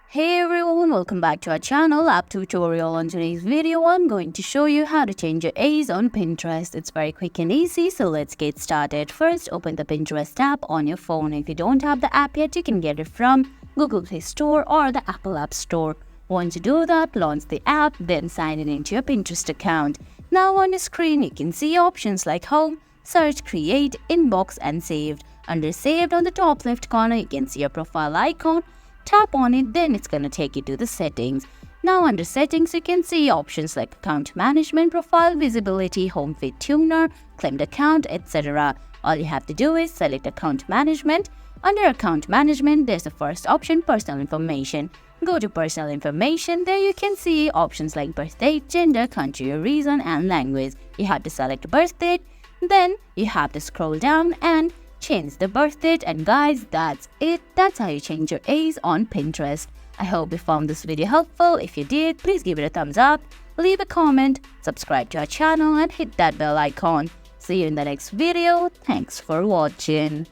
Hey everyone, welcome back to our channel app tutorial. On today's video, I'm going to show you how to change your A's on Pinterest. It's very quick and easy, so let's get started. First, open the Pinterest app on your phone. If you don't have the app yet, you can get it from Google Play Store or the Apple App Store. Once you do that, launch the app, then sign in into your Pinterest account. Now on your screen, you can see options like Home, Search, Create, Inbox, and Saved. Under Saved on the top left corner, you can see your profile icon. Tap on it, then it's going to take you to the settings. Now under settings, you can see options like account management, profile visibility, home feed tuner, claimed account, etc. All you have to do is select account management. Under account management, there's the first option, personal information. Go to personal information. There you can see options like birth date, gender, country or region, and language. You have to select birth date. Then you have to scroll down and change the birth date, and guys, that's it. That's how you change your A's on Pinterest. I hope you found this video helpful. If you did, please give it a thumbs up, leave a comment, subscribe to our channel, and hit that bell icon. See you in the next video. Thanks for watching.